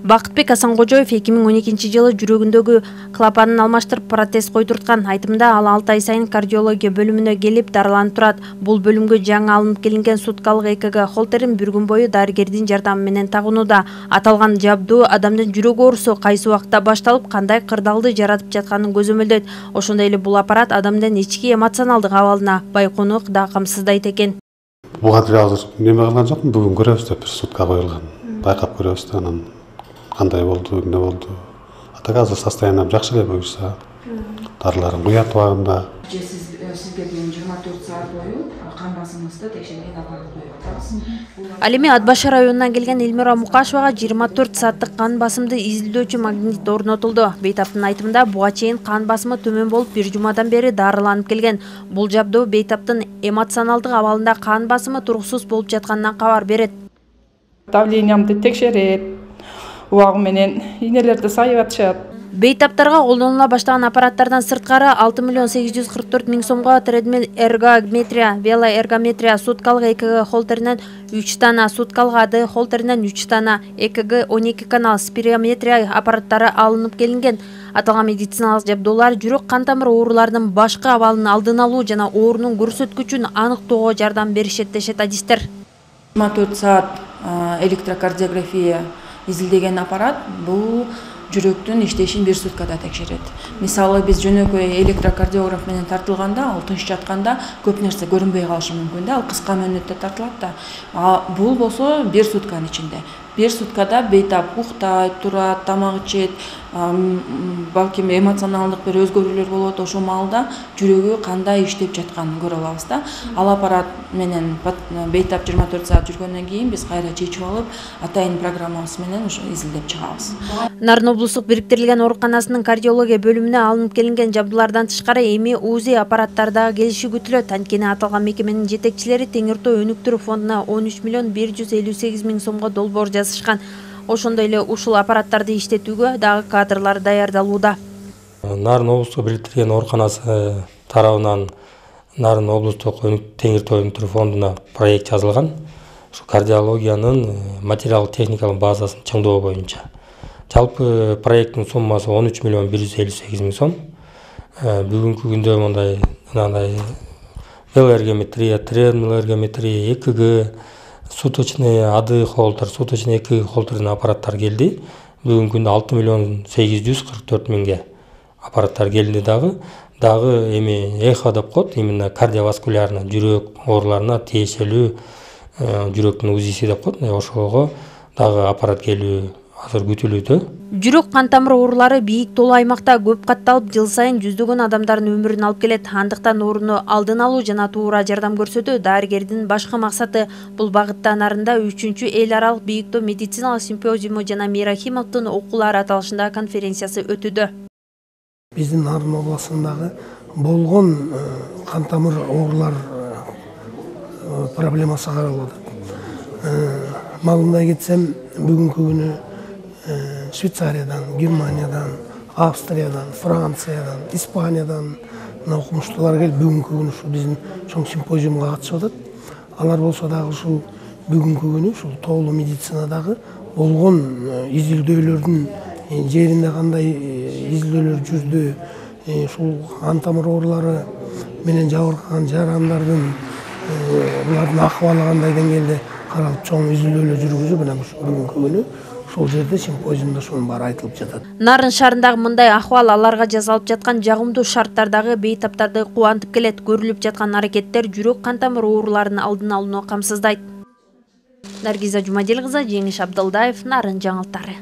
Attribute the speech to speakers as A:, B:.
A: Бакытбек Асанкожоев 2012-жылы жүрөгүндөгү клапанын алмаштырып протез койдурткан. Айтымда ал 6 ай сайын кардиология бөлүмүнө келип дарыланып турат. Бул бөлүмгө жаңы алынып келинген суткалык ЭКГ холтерин bir күн бою дарыгердин жардамы менен тагуунуда. Аталган жабдуу адамдын жүрөк оорусу кайсы убакта башталып, кандай кырдаалды жаратып жатканын көзөмөлдөйт. Ошондой эле бул аппарат адамдын ички эмоционалдык абалына байконуук да камсыздайт экен.
B: Буга азыр неме кылган жокмун, бүгүн көрөбүз деп бир сутка коюлган. Байкап көрөбүз да анан кандай болду, эмне болду. Так азыр состоянием жакшы эле буюрса. Дарыларын куят убагында.
C: Сизге бүгүн 24 саат бою кан басымыңызды текшерген аппарат коюп атабыз.
A: Ал эми Ат Башы районунан келген Элмира Мукашевага 24 сааттык кан басымды изилдөөчү магнит орнотулду. Бейтаптын айтымында буга чейин кан басымы төмөн болуп bir жумадан бери дарыланып келген. Бул жабдуу бейтаптын эмоционалдык абалында кан басымы туруксуз болуп жатканынан кабар берет.
D: Давлениямды текшерет, убагы менен ийнелерди сайып атышат.
A: Бейтаптарга колдонула баштаган аппараттардан сырткары 6 844 000 сомго тредмил эргометрия, велоэргометрия, суткалык ЭКГ холтеринен 3 дана, суткалык АД холтеринен 3 дана, ЭКГ 12 канал, спирометрия аппараттары алынып келинген. Аталган медициналык жабдуулар жүрөк кан тамыр ооруларынын башкы абалын алдын алуу жана оорунун көрсөткүчүн аныктоого жардам беришет дешет адистер.
C: 24 саат электрокардиография изилдеген аппарат бул жүрөктүн иштешин bir суткада текшерет. Мисалы биз жөнөкөй электрокардиограф менен тартылганда, ал тынч жатканда көп нерсе көрүнбөй калышы мүмкүн да, ал кыска мөөнөттө тартылат да. Бул болсо bir сутканын ичинде. Bir суткада бейтап уктайт, турат, тамак ичет, балким эмоционалдык бир өзгөрүүлөр болот, ошол маалда жүрөгү кандай иштеп жатканын көрө алабыз да. Ал аппарат менен бейтап 24 саат жүргөндөн кийин биз кайра чечип алып, атайын программабыз менен ошо изилдеп чыгабыз.
A: Нарын облустук бириктирилген ооруканасынын кардиология бөлүмүнө алынып келинген жабдуулардан тышкары эми УЗИ аппараттары дагы келиши күтүлөт. Анткени аталган мекеменин жетекчилери Теңир Тоо өнүктүрүү фондуна 13 158 000 сомго долбоор жазышкан. Ошондой эле ушул аппараттарды иштетүүгө дагы кадрлар даярдалууда.
E: Нарын облустук бириктирилген ооруканасы тарабынан Нарын облустук Теңир Тоо өнүктүрүү фондуна проект жазылган. Ушу кардиологиянын материалдык техникалык базасын чыңдоо боюнча. Жалпы проекттин суммасы 13 158 000 сом. Бүгүнкү күндө мындай велоэргометрия, тредмил эргометрия, ЭКГ, суточный АД холтер, суточный ЭКГ холтердин аппараттар келди. Бүгүнкү күндө 6 844 000 аппараттар келди дагы эми эхо деп коет, именно кардиоваскулярный жүрөк ооруларына тиешелүү жүрөктүн УЗИси деп коет. Ошого дагы аппарат келүү азыр күтүлүүдө.
A: Жүрөк кан тамыр оорулары бийик толуу аймакта көп катталып, жыл сайын жүздөгөн адамдардын өмүрүн алып келет. Андыктан ооруну алдын алуу жана туура жардам көрсөтүү дарыгердин башкы максаты. Бул багытта Нарында 3-чү эл аралык бийиктөө медициналык симпозиуму жана Мирахимовдун окуулары аталышында конференциясы өтүүдө.
F: Биздин Нарын областындагы болгон кан тамыр оорулар проблемасы каралып атат. Малымдай кетсем, бүгүнкү күнү Швейцариядан, Германиядан, Австриядан, Франциядан, Испаниядан окумуштуулар келип бүгүнкү күнү ушу биздин чоң симпозиумга катышып атат. Алар болсо дагы ушул бүгүнкү күнү ушул тоолуу медицинадагы болгон изилдөөлөрдүн жеринде кандай изилдөөлөр жүрдү, ушул кан тамыр оорулары менен жабыркаган жарандардын булардын акыбалы кандай деңгээлде каралып чоң изилдөөлөр жүргүзүп, мына бүгүнкү күнү ошол жерде симпозиумда ушунун баары айтылып жатат.
A: Нарын шаарындагы мындай акыбал аларга жасалып жаткан жагымдуу шарттардагы бейтаптарды кубантып келет. Көрүлүп жаткан аракеттер жүрөк кан тамыр ооруларынын алдын алууну камсыздайт. Наргиза Жумадель кызы, Жеңиш Абдылдаев, Нарын жаңылыктары.